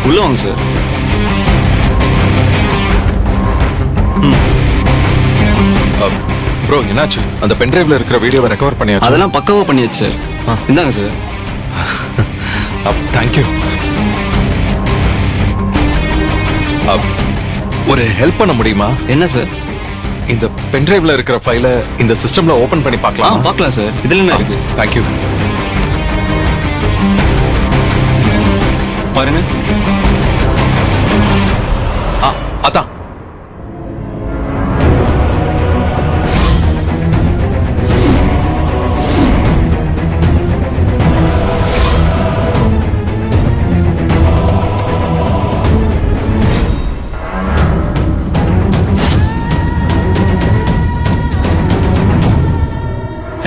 உள்ள வாங்க sir. Bro என்னாச்சு? அந்த பென்ட்ரைவ்ல இருக்கிற வீடியோவை ரெக்கவர் பண்ணியாச்சு. அதெல்லாம் பக்காவா பண்ணியாச்சு சார். இந்தாங்க சார். தேங்க்யூ. ஒரு ஹெல்ப் பண்ண முடியுமா? என்ன சார்? இந்த பென்ட்ரைவ்ல இருக்கிற ஃபைலை இந்த சிஸ்டம்ல ஓபன் பண்ணி பார்க்கலாம். பார்க்கலாம் சார். இதுல என்ன இருக்கு? தேங்க்யூ. பாருங்க. அதான்.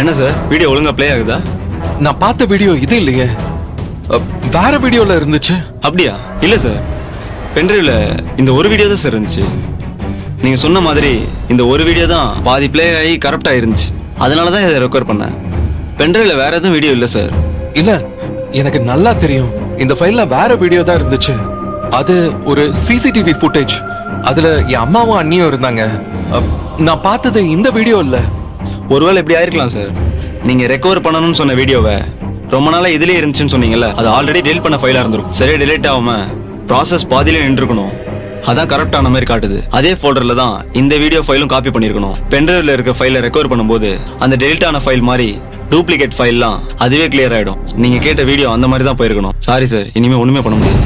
என்ன சார், வீடியோ ஒழுங்கா ப்ளே ஆகுதா? நான் பார்த்த வீடியோ இது இல்லையே, வேற வீடியோல இருந்துச்சு. அப்படியா? இல்ல சார், பென்ட்ரைவ்ல இந்த ஒரு வீடியோ தான் சார் இருந்துச்சு. நீங்க சொன்ன மாதிரி இந்த ஒரு வீடியோ தான் பாதி ப்ளே ஆகி கரெக்டா இருந்துச்சு. அதனால தான் இதை ரெக்கவர் பண்ணேன். பென்ட்ரைவ்ல வேற எதுவும் வீடியோ இல்ல சார். இல்ல, எனக்கு நல்லா தெரியும் இந்த ஃபைல்ல வேற வீடியோ தான் இருந்துச்சு. அது ஒரு சிசிடிவி ஃபுட்டேஜ். அதுல என் அம்மாவும் அண்ணியும் இருந்தாங்க. நான் பார்த்தது இந்த வீடியோ இல்ல. ஒருவேளை இப்படி ஆயிருக்கலாம் சார். நீங்க ரெக்கவர் பண்ணணும்னு சொன்ன வீடியோவை ரொம்ப நாளா இதுலயே இருந்துச்சுன்னு சொன்னீங்கல்ல, அது ஆல்ரெடி டெலிட் பண்ண ஃபைலா இருந்திருக்கும். சரியா டெலிட் ஆகாம ப்ராசஸ் பாதியிலே நின்றுக்கணும். அதான் கரெக்டான மாதிரி காட்டுது. அதே ஃபோல்டர்ல தான் இந்த வீடியோ ஃபைலும் காப்பி பண்ணிருக்கணும். பென்ட்ரைவ்ல இருக்க ஃபைலை ரெக்கவர் பண்ணும்போது அந்த டெலிட் ஆன ஃபைல் மாதிரி டூப்ளிகேட் ஃபைல்லாம் அதுவே கிளியர் ஆயிடும். நீங்க கேட்ட வீடியோ அந்த மாதிரி தான் போயிருக்கணும். சாரி சார், இனிமே ஒண்ணுமே பண்ண முடியாது.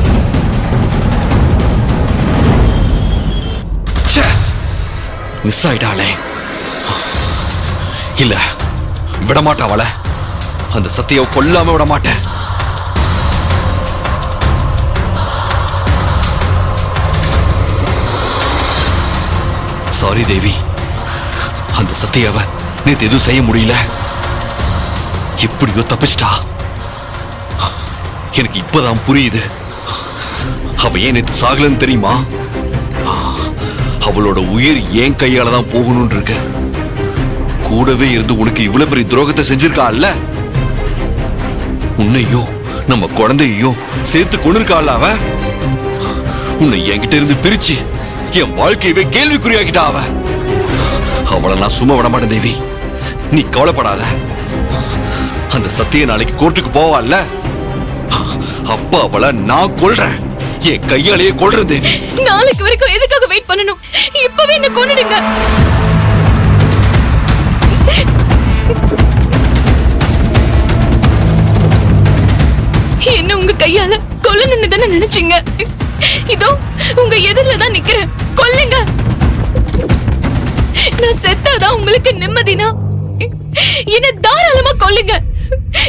மிஸ் ஆயிட்டாளே. இல்ல, விடமாட்டா அவளை. அந்த சத்தியை கொல்லாம விட மாட்டேன். சாரி தேவி, அந்த சத்தியாவ நேத்து எதுவும் செய்ய முடியல. எப்படியோ தப்பிச்சிட்டா. எனக்கு இப்பதான் புரியுது அவ ஏன் நேத்து சாகலன்னு. தெரியுமா? அவளோட உயிர் ஏன் கையால தான் போகணும்னு இருக்கு. கூடவே இருந்து உனக்கு இவ்வளவு பெரிய துரோகத்தை செஞ்சிருக்காள்ல. உன்னையும் நம்ம குழந்தையையும் சேர்த்து கொண்டிருக்காள் அவ. உன்னை என்கிட்ட இருந்து பிரிச்சு என் வாழ்க்கையவே கேள்விக்குறியாக்கிட்டா அவ. அவளை நான் சும்மா விட மாட்டேன் தேவி, நீ கவலைப்படாத. அந்த சத்திய நாளைக்கு கோர்ட்டுக்கு போவாள்ல, அப்ப அவளை நான் கொல்றேன். என் கையாலேயே கொல்றேன் தேவி. நாளைக்கு வரைக்கும் எதுக்காக வெயிட் பண்ணணும்? இப்பவே என்ன கொன்னுடுங்க. என்ன உங்க கையால கொல்லணும்னு தானே நினைச்சீங்க? இதோ உங்க எதிரில தான் நிக்கிறேன். கொல்லுங்க. நான் செத்தாதான் உங்களுக்கு நிம்மதினா என்ன தாராளமா கொல்லுங்க.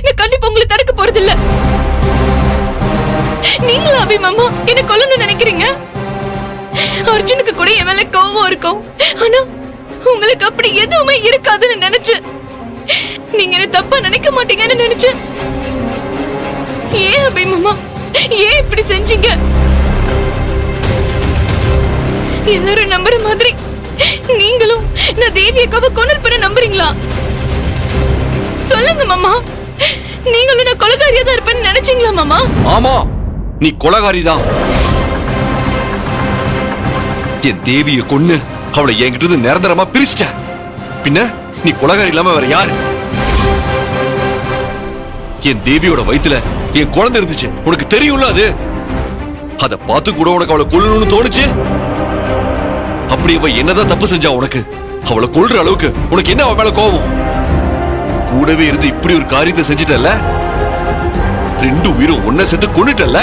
நான் கண்டிப்பா உங்களை தடுக்க போறது இல்ல. நீங்களா அபிமாமா என்ன கொல்லணும்னு நினைக்கிறீங்க? அர்ஜுனுக்கு கூட என் மேல கோவம் இருக்கும். ஆனா உங்களுக்கு அப்படி எதுவுமே இருக்காதுன்னு நினைச்சு நீங்க என்ன தப்பா நினைக்க மாட்டீங்கன்னு நினைச்சு. ஏன் அபிமாமா, ஏன் இப்படி செஞ்சீங்க? எல்லாரும் நம்புற மாதிரி நீங்களும் நான் தேவி அக்காவை கொன்னிருப்பேன்னு நம்புறீங்களா? சொல்லுங்க மாமா, நீங்களும் நான் கொலைகாரியா தான் இருப்பேன்னு நினைச்சீங்களா மாமா? ஆமா, நீ கொலைகாரிதான். என் தேவிய கொன்னு அவளை என்கிட்ட இருந்து நிரந்தரமா பிரிச்சிட்ட. பின்ன நீ கொலைகாரி இல்லாம வேற யாரு? என் தேவியோட வயித்துல என் குழந்தை இருந்துச்சு, உனக்கு தெரியும்ல அது. அத பார்த்து கூட உனக்கு அவளை கொல்லணும்னு தோணுச்சு. அப்படி அவ என்னதான் தப்பு செஞ்சா உனக்கு? அவளை கொல்ற அளவுக்கு உனக்கு என்ன அவ மேல கோபம்? கூடவே இருந்து இப்படி ஒரு காரியத்தை செஞ்சிட்டல்ல. ரெண்டு உயிரும் ஒன்ன சேர்த்து கொன்னுட்டல்ல.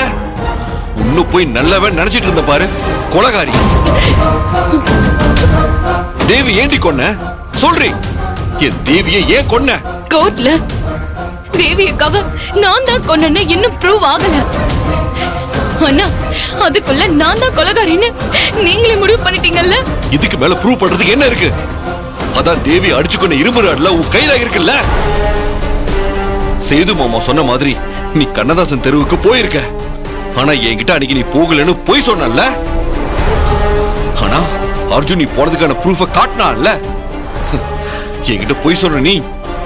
உன்ன போய் நல்லவன் நினைச்சிட்டு இருந்த பாரு, கொலைகாரி. தேவி ஏண்டி கொன்ன? சொல்றீ, என் தேவியை ஏன் கொன்ன? கோர்ட்ல தேவி அக்காவை நான் தான் கொன்னேன்னு இன்னும் ப்ரூவ் ஆகல. ஆனா அதுக்குள்ள நான் தான் கொலைகாரின்னு நீங்களே முடிவு பண்ணிட்டீங்கல்ல. இதுக்கு மேல ப்ரூவ் பண்றதுக்கு என்ன இருக்கு? அதான் தேவி அடிச்சு கொண்ட இரும்பு ராட்ல உன் கையில இருக்குல்ல. சேது மாமா சொன்ன மாதிரி நீ கண்ணதாசன் தெருவுக்கு போயிருக்க. ஆனா என்கிட்ட அன்னைக்கு நீ போகலன்னு போய் சொன்னல. ஆனா அர்ஜுன் நீ போனதுக்கான ப்ரூஃப காட்டினான்ல. என்கிட்ட போய் சொன்ன நீ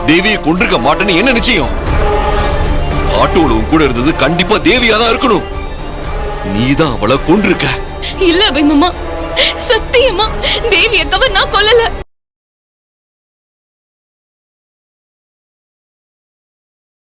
தேவியை கொண்டிருக்க மாட்டேன்னு என்ன நிச்சயம்? ஆட்டோல உன் கூட இருந்தது கண்டிப்பா தேவியா தான் இருக்கணும். நீதான் அவளை கொன்றிருக்க. இல்ல அபி மாமா, சத்தியமா தேவி அக்காவை நான் கொல்லல.